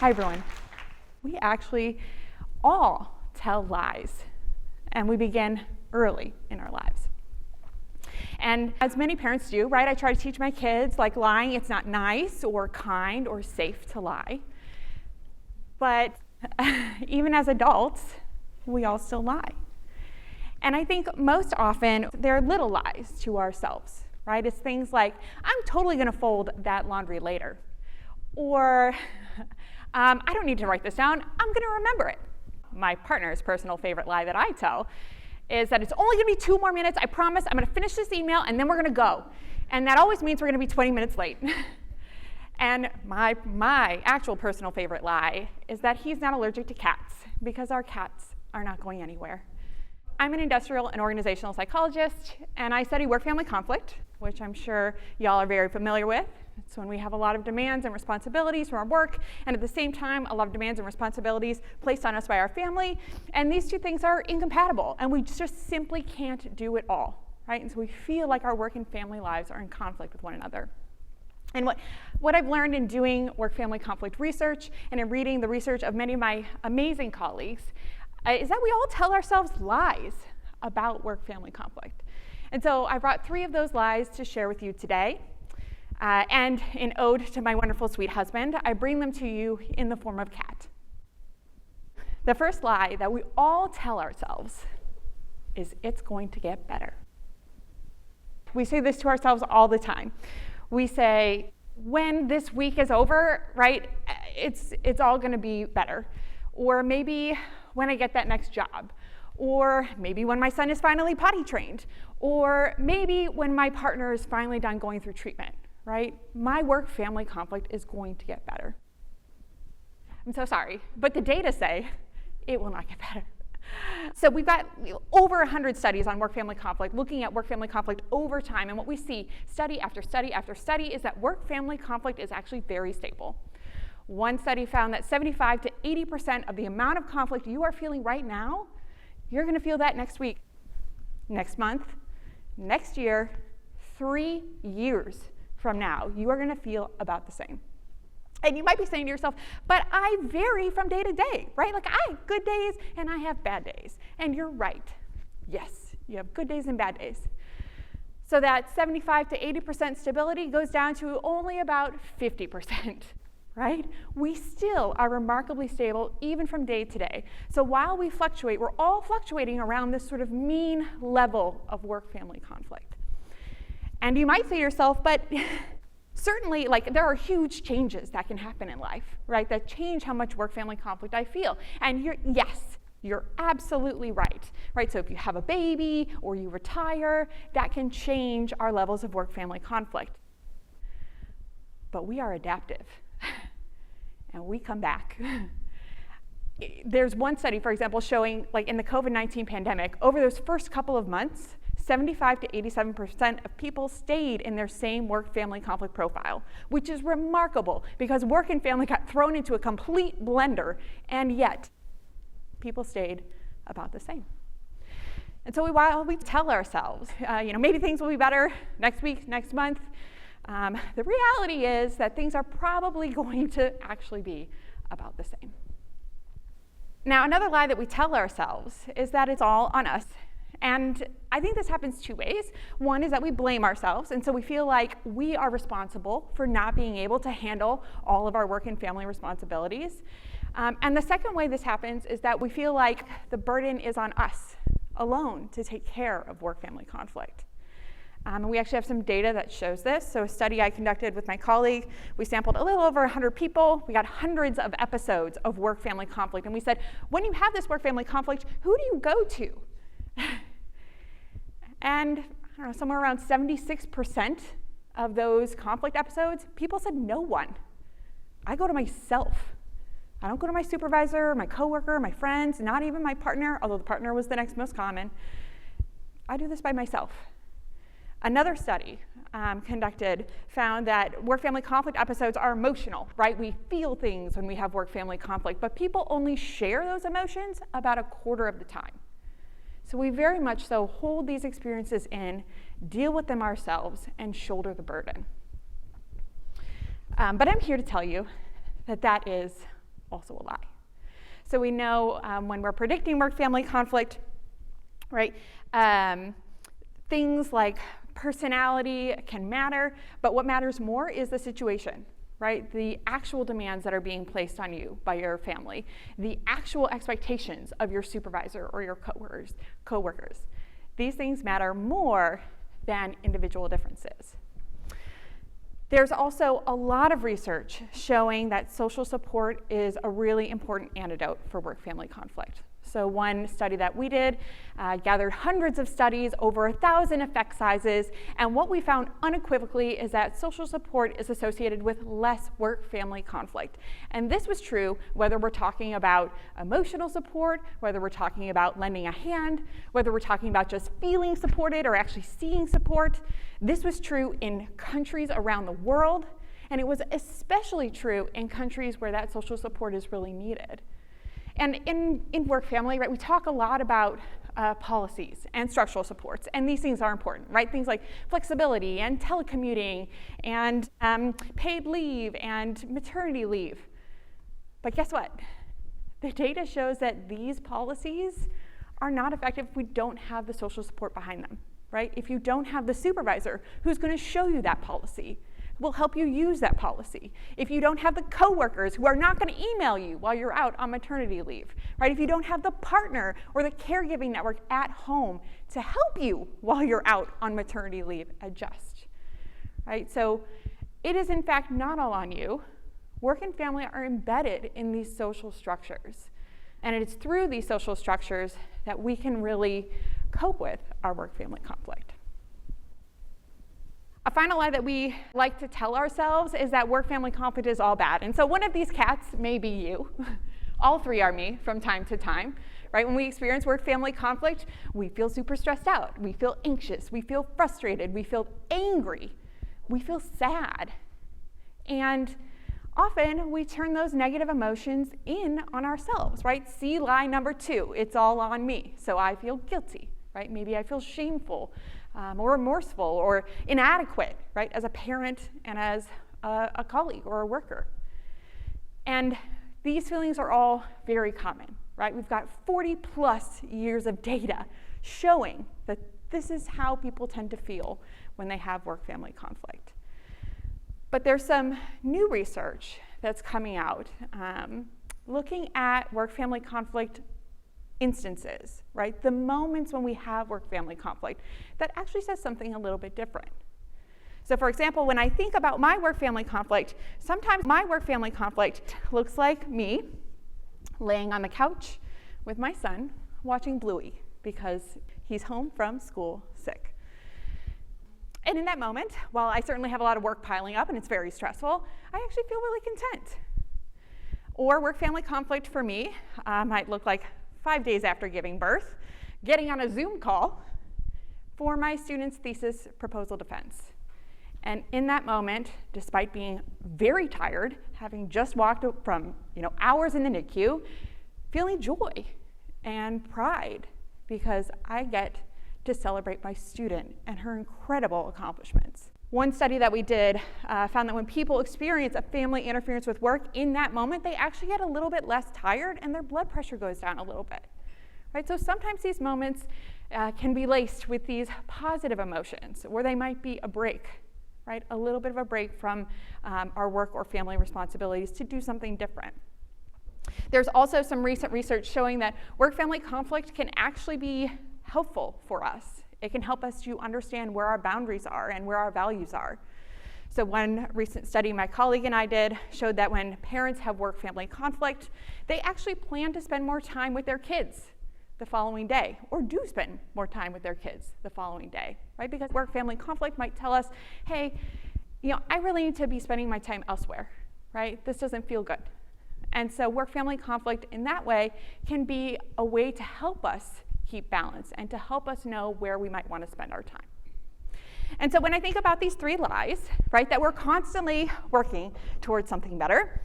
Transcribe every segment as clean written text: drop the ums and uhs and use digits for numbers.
Hi, everyone. We actually all tell lies, and we begin early in our lives. And as many parents do, right, I try to teach my kids, like, lying, it's not nice or kind or safe to lie. But even as adults, we all still lie. And I think most often they're little lies to ourselves, right? It's things like, I'm totally going to fold that laundry later. Or, I don't need to write this down, I'm going to remember it. My partner's personal favorite lie that I tell is that it's only going to be 2 more minutes, I promise, I'm going to finish this email, and then we're going to go. And that always means we're going to be 20 minutes late. And my actual personal favorite lie is that he's not allergic to cats, because our cats are not going anywhere. I'm an industrial and organizational psychologist, and I study work-family conflict, which I'm sure y'all are very familiar with. It's when we have a lot of demands and responsibilities from our work, and at the same time, a lot of demands and responsibilities placed on us by our family, and these two things are incompatible, and we just simply can't do it all, right? And so we feel like our work and family lives are in conflict with one another. And what I've learned in doing work-family conflict research and in reading the research of many of my amazing colleagues is that we all tell ourselves lies about work-family conflict. And so I brought 3 of those lies to share with you today. And in ode to my wonderful sweet husband, I bring them to you in the form of cat. The first lie that we all tell ourselves is, it's going to get better. We say this to ourselves all the time. We say, when this week is over, right, it's all going to be better. Or maybe when I get that next job. Or maybe when my son is finally potty trained. Or maybe when my partner is finally done going through treatment, right? My work-family conflict is going to get better. I'm so sorry, but the data say it will not get better. So we've got over 100 studies on work-family conflict, looking at work-family conflict over time, and what we see study after study after study is that work-family conflict is actually very stable. One study found that 75 to 80% of the amount of conflict you are feeling right now, you're going to feel that next week, next month, next year, 3 years from now, you are going to feel about the same. And you might be saying to yourself, but I vary from day to day, right? Like, I have good days and I have bad days. And you're right. Yes, you have good days and bad days. So that 75 to 80% stability goes down to only about 50%, right? We still are remarkably stable even from day to day. So while we fluctuate, we're all fluctuating around this sort of mean level of work-family conflict. And you might say to yourself, but certainly, like, there are huge changes that can happen in life, right, that change how much work-family conflict I feel. And yes, you're absolutely right, right? So if you have a baby or you retire, that can change our levels of work-family conflict. But we are adaptive, and we come back. There's one study, for example, showing, like, in the COVID-19 pandemic, over those first couple of months, 75 to 87% of people stayed in their same work-family conflict profile, which is remarkable because work and family got thrown into a complete blender, and yet people stayed about the same. And so while we tell ourselves, maybe things will be better next week, next month, the reality is that things are probably going to actually be about the same. Now, another lie that we tell ourselves is that it's all on us. And I think this happens 2 ways. One is that we blame ourselves, and so we feel like we are responsible for not being able to handle all of our work and family responsibilities. And the second way this happens is that we feel like the burden is on us alone to take care of work-family conflict. And we actually have some data that shows this. So a study I conducted with my colleague, we sampled a little over 100 people. We got hundreds of episodes of work-family conflict. And we said, when you have this work-family conflict, who do you go to? And I don't know, somewhere around 76% of those conflict episodes, people said no one. I go to myself. I don't go to my supervisor, my coworker, my friends, not even my partner, although the partner was the next most common. I do this by myself. Another study conducted found that work-family conflict episodes are emotional, right? We feel things when we have work-family conflict, but people only share those emotions about a quarter of the time. So we very much so hold these experiences in, deal with them ourselves, and shoulder the burden. But I'm here to tell you that that is also a lie. So we know when we're predicting work-family conflict, right, things like personality can matter, but what matters more is the situation, right? The actual demands that are being placed on you by your family, the actual expectations of your supervisor or your coworkers. These things matter more than individual differences. There's also a lot of research showing that social support is a really important antidote for work-family conflict. So one study that we did gathered hundreds of studies, over 1,000 effect sizes, and what we found unequivocally is that social support is associated with less work-family conflict. And this was true whether we're talking about emotional support, whether we're talking about lending a hand, whether we're talking about just feeling supported or actually seeing support. This was true in countries around the world, and it was especially true in countries where that social support is really needed. And in work family, right, we talk a lot about policies and structural supports, and these things are important, right? Things like flexibility and telecommuting and paid leave and maternity leave. But guess what? The data shows that these policies are not effective if we don't have the social support behind them, right? If you don't have the supervisor who's going to show you that policy, will help you use that policy. If you don't have the coworkers who are not going to email you while you're out on maternity leave, right? If you don't have the partner or the caregiving network at home to help you while you're out on maternity leave, adjust, right? So it is in fact not all on you. Work and family are embedded in these social structures. And it is through these social structures that we can really cope with our work-family conflict. A final lie that we like to tell ourselves is that work-family conflict is all bad. And so one of these cats may be you. All three are me from time to time, right? When we experience work-family conflict, we feel super stressed out. We feel anxious. We feel frustrated. We feel angry. We feel sad. And often we turn those negative emotions in on ourselves, right? See lie number 2, it's all on me. So I feel guilty, right? Maybe I feel shameful. Or remorseful or inadequate, right, as a parent and as a colleague or a worker. And these feelings are all very common, right? We've got 40 plus years of data showing that this is how people tend to feel when they have work-family conflict. But there's some new research that's coming out looking at work-family conflict instances, right? The moments when we have work-family conflict that actually says something a little bit different. So for example, when I think about my work-family conflict, sometimes my work-family conflict looks like me laying on the couch with my son watching Bluey because he's home from school sick. And in that moment, while I certainly have a lot of work piling up and it's very stressful, I actually feel really content. Or work-family conflict for me might look like 5 days after giving birth, getting on a Zoom call for my student's thesis proposal defense. And in that moment, despite being very tired, having just walked from hours in the NICU, feeling joy and pride because I get to celebrate my student and her incredible accomplishments. One study that we did found that when people experience a family interference with work, in that moment, they actually get a little bit less tired and their blood pressure goes down a little bit. Right? So sometimes these moments can be laced with these positive emotions, or they might be a break, right? A little bit of a break from our work or family responsibilities to do something different. There's also some recent research showing that work-family conflict can actually be helpful for us. It can help us to understand where our boundaries are and where our values are. So one recent study my colleague and I did showed that when parents have work-family conflict, they actually plan to spend more time with their kids the following day, or do spend more time with their kids the following day, right? Because work-family conflict might tell us, hey, I really need to be spending my time elsewhere, right? This doesn't feel good. And so work-family conflict in that way can be a way to help us keep balance and to help us know where we might want to spend our time. And so when I think about these 3 lies, right, that we're constantly working towards something better,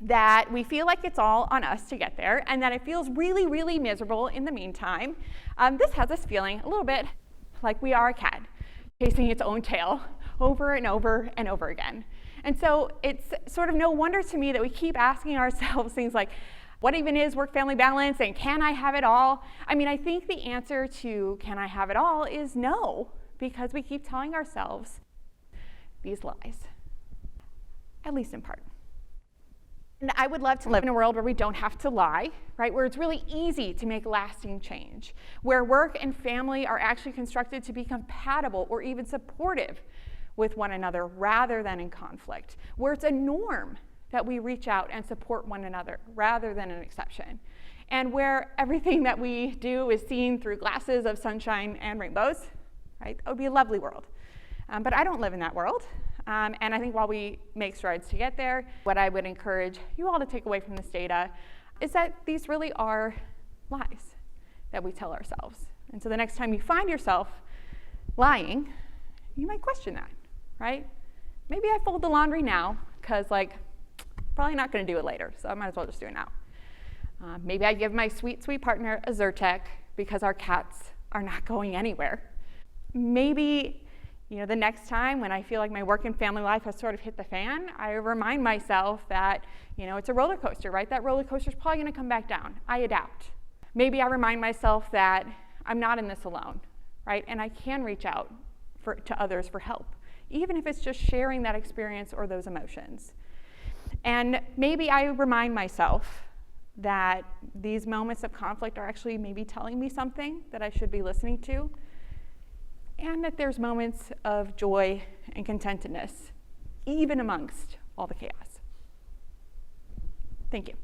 that we feel like it's all on us to get there, and that it feels really, really miserable in the meantime, this has us feeling a little bit like we are a cat chasing its own tail over and over and over again. And so it's sort of no wonder to me that we keep asking ourselves things like, what even is work-family balance, and can I have it all? I mean, I think the answer to can I have it all is no, because we keep telling ourselves these lies, at least in part. And I would love to live in a world where we don't have to lie, right? Where it's really easy to make lasting change, where work and family are actually constructed to be compatible or even supportive with one another rather than in conflict, where it's a norm that we reach out and support one another rather than an exception, and where everything that we do is seen through glasses of sunshine and rainbows, right? That would be a lovely world. But I don't live in that world. And I think while we make strides to get there, what I would encourage you all to take away from this data is that these really are lies that we tell ourselves. And so the next time you find yourself lying, you might question that, right? Maybe I fold the laundry now because, probably not going to do it later, so I might as well just do it now. Maybe I give my sweet, sweet partner a Zyrtec because our cats are not going anywhere. Maybe the next time when I feel like my work and family life has sort of hit the fan, I remind myself that, it's a roller coaster, right? That roller coaster is probably going to come back down. I adapt. Maybe I remind myself that I'm not in this alone, right? And I can reach out to others for help, even if it's just sharing that experience or those emotions. And maybe I remind myself that these moments of conflict are actually maybe telling me something that I should be listening to, and that there's moments of joy and contentedness, even amongst all the chaos. Thank you.